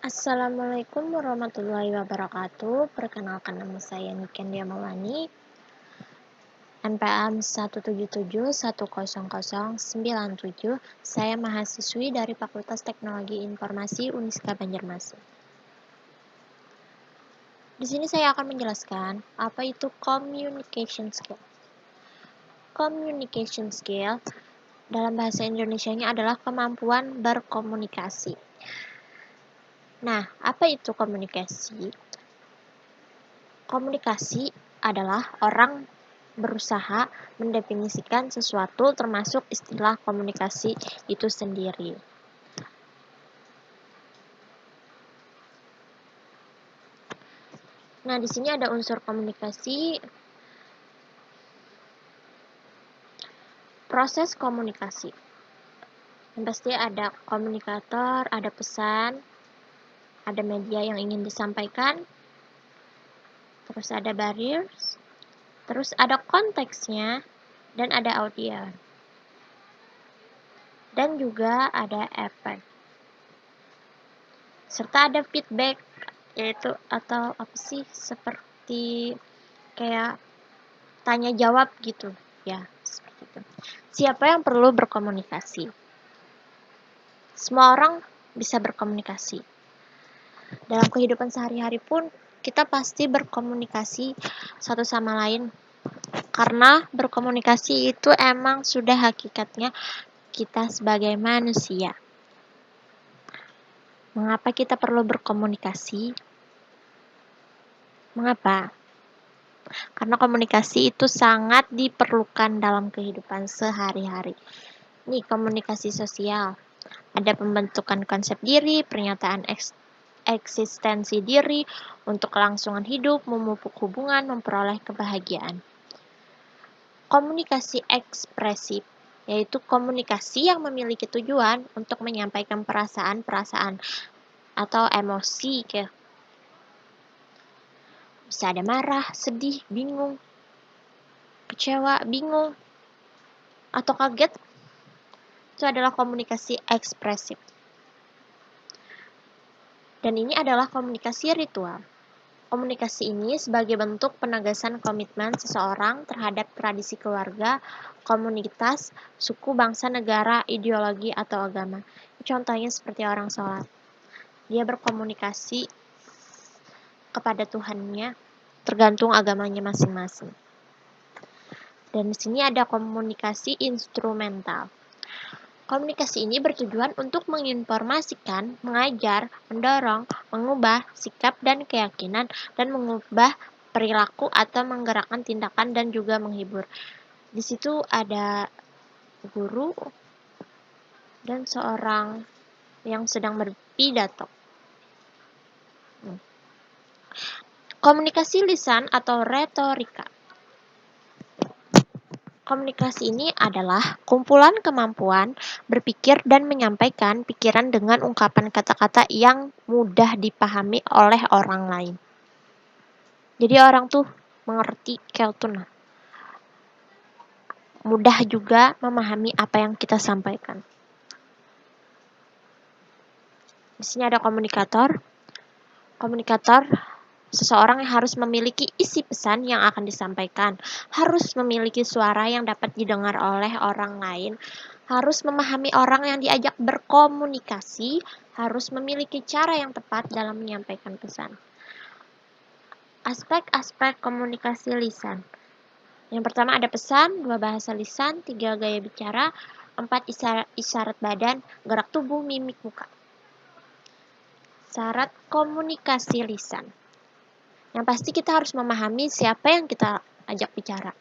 Assalamualaikum warahmatullahi wabarakatuh. Perkenalkan, nama saya Niken Diamawani, NPM 177100097. Saya mahasiswi dari Fakultas Teknologi Informasi Uniska Banjarmasin. Di sini saya akan menjelaskan apa itu communication skill. Communication skill dalam bahasa Indonesianya adalah kemampuan berkomunikasi. Nah, apa itu komunikasi? Komunikasi adalah orang berusaha mendefinisikan sesuatu, termasuk istilah komunikasi itu sendiri. Nah, di sini ada unsur komunikasi. Proses komunikasi. Yang pasti ada komunikator, ada pesan, ada media yang ingin disampaikan, terus ada barriers, terus ada konteksnya, dan ada audio. Dan juga ada efek. Serta ada feedback, yaitu atau apa sih, seperti kayak tanya jawab gitu ya, seperti itu. Siapa yang perlu berkomunikasi? Semua orang bisa berkomunikasi. Dalam kehidupan sehari-hari pun kita pasti berkomunikasi satu sama lain, karena berkomunikasi itu emang sudah hakikatnya kita sebagai manusia. Mengapa kita perlu berkomunikasi? Mengapa? Karena komunikasi itu sangat diperlukan dalam kehidupan sehari-hari. Nih, komunikasi sosial. Ada pembentukan konsep diri, pernyataan eksistensi diri, untuk kelangsungan hidup, memupuk hubungan, memperoleh kebahagiaan. Komunikasi ekspresif, yaitu komunikasi yang memiliki tujuan untuk menyampaikan perasaan-perasaan atau emosi, bisa ada marah, sedih, bingung, kecewa, bingung, atau kaget. Itu adalah komunikasi ekspresif. Dan ini adalah komunikasi ritual. Komunikasi ini sebagai bentuk penegasan komitmen seseorang terhadap tradisi keluarga, komunitas, suku, bangsa, negara, ideologi, atau agama. Contohnya seperti orang sholat. Dia berkomunikasi kepada Tuhannya, tergantung agamanya masing-masing. Dan di sini ada komunikasi instrumental. Komunikasi ini bertujuan untuk menginformasikan, mengajar, mendorong, mengubah sikap dan keyakinan, dan mengubah perilaku atau menggerakkan tindakan, dan juga menghibur. Di situ ada guru dan seorang yang sedang berpidato. Komunikasi lisan atau retorika. Komunikasi ini adalah kumpulan kemampuan berpikir dan menyampaikan pikiran dengan ungkapan kata-kata yang mudah dipahami oleh orang lain. Jadi orang tuh mengerti keltuna. Mudah juga memahami apa yang kita sampaikan. Di sini ada komunikator. Komunikator seseorang yang harus memiliki isi pesan yang akan disampaikan, harus memiliki suara yang dapat didengar oleh orang lain, harus memahami orang yang diajak berkomunikasi, harus memiliki cara yang tepat dalam menyampaikan pesan. Aspek-aspek komunikasi lisan. Yang pertama ada pesan, 2 bahasa lisan, 3 gaya bicara, 4 isyarat badan, gerak tubuh, mimik muka. Syarat komunikasi lisan. Yang pasti kita harus memahami siapa yang kita ajak bicara,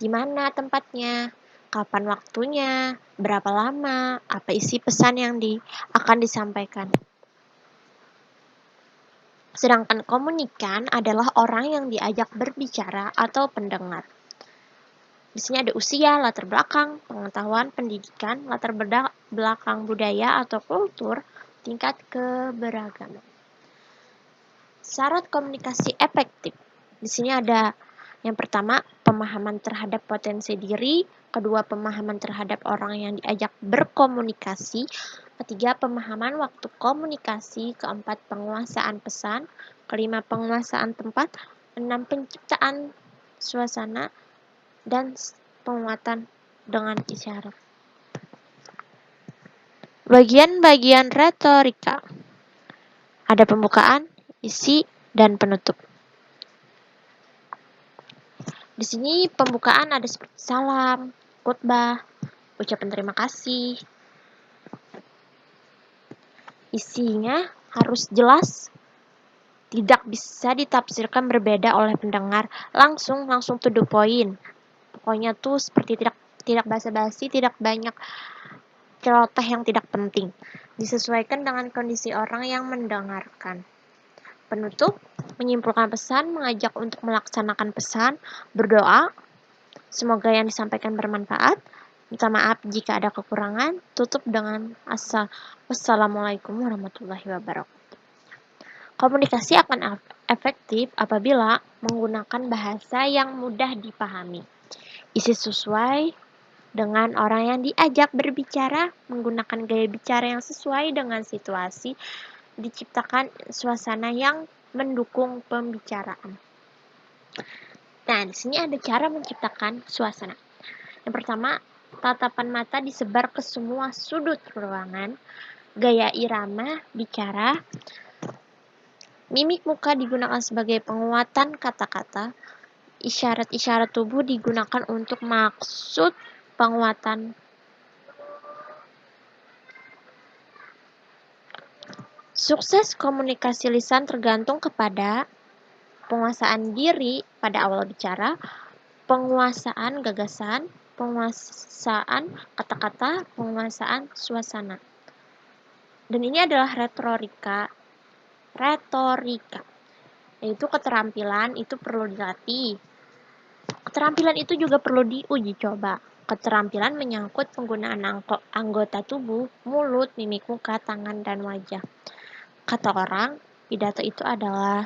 di mana tempatnya, kapan waktunya, berapa lama, apa isi pesan yang akan disampaikan. Sedangkan komunikan adalah orang yang diajak berbicara atau pendengar. Di sini ada usia, latar belakang, pengetahuan, pendidikan, latar belakang budaya atau kultur, tingkat keberagaman. Syarat komunikasi efektif. Di sini ada yang pertama, pemahaman terhadap potensi diri, Kedua, pemahaman terhadap orang yang diajak berkomunikasi. Ketiga, pemahaman waktu komunikasi. Keempat, penguasaan pesan. Kelima, penguasaan tempat. Enam, penciptaan suasana. Dan penguatan dengan isyarat. Bagian-bagian retorika. Ada pembukaan, isi, dan penutup. Di sini pembukaan ada seperti salam, khotbah, ucapan terima kasih. Isinya harus jelas, tidak bisa ditafsirkan berbeda oleh pendengar, langsung to the point. Pokoknya tuh seperti tidak basa-basi, tidak banyak celoteh yang tidak penting. Disesuaikan dengan kondisi orang yang mendengarkan. Penutup, menyimpulkan pesan, mengajak untuk melaksanakan pesan, berdoa, semoga yang disampaikan bermanfaat, minta maaf jika ada kekurangan, tutup dengan wassalamualaikum warahmatullahi wabarakatuh. Komunikasi akan efektif apabila menggunakan bahasa yang mudah dipahami. Isi sesuai dengan orang yang diajak berbicara, menggunakan gaya bicara yang sesuai dengan situasi, diciptakan suasana yang mendukung pembicaraan. Nah, di sini ada cara menciptakan suasana. Yang pertama, tatapan mata disebar ke semua sudut ruangan, gaya irama bicara, mimik muka digunakan sebagai penguatan kata-kata, isyarat-isyarat tubuh digunakan untuk maksud penguatan. Sukses komunikasi lisan tergantung kepada penguasaan diri pada awal bicara, penguasaan gagasan, penguasaan kata-kata, penguasaan suasana. Dan ini adalah retorika, yaitu keterampilan itu perlu dilatih. Keterampilan itu juga perlu diuji coba. Keterampilan menyangkut penggunaan anggota tubuh, mulut, mimik muka, tangan, dan wajah. Kata orang, pidato itu adalah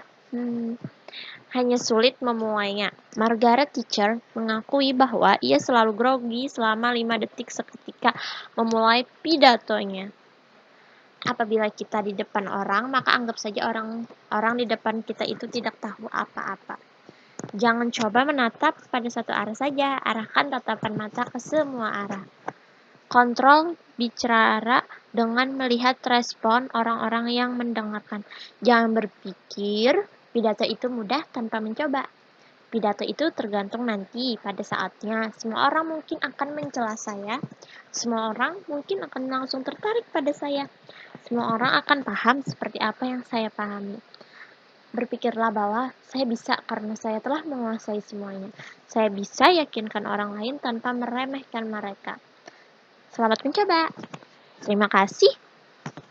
hanya sulit memuainya. Margaret Thatcher mengakui bahwa ia selalu grogi selama 5 detik seketika memulai pidatonya. Apabila kita di depan orang, maka anggap saja orang di depan kita itu tidak tahu apa-apa. Jangan coba menatap pada satu arah saja, arahkan tatapan mata ke semua arah. Kontrol bicara dengan melihat respon orang-orang yang mendengarkan. Jangan berpikir pidato itu mudah tanpa mencoba. Pidato itu tergantung nanti pada saatnya. Semua orang mungkin akan mencela saya. Semua orang mungkin akan langsung tertarik pada saya. Semua orang akan paham seperti apa yang saya pahami. Berpikirlah bahwa saya bisa karena saya telah menguasai semuanya. Saya bisa yakinkan orang lain tanpa meremehkan mereka. Selamat mencoba. Terima kasih.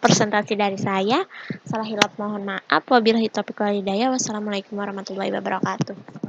Presentasi dari saya. Salah hilap mohon maaf. Wabillahi taufiq wal hidayah. Wassalamualaikum warahmatullahi wabarakatuh.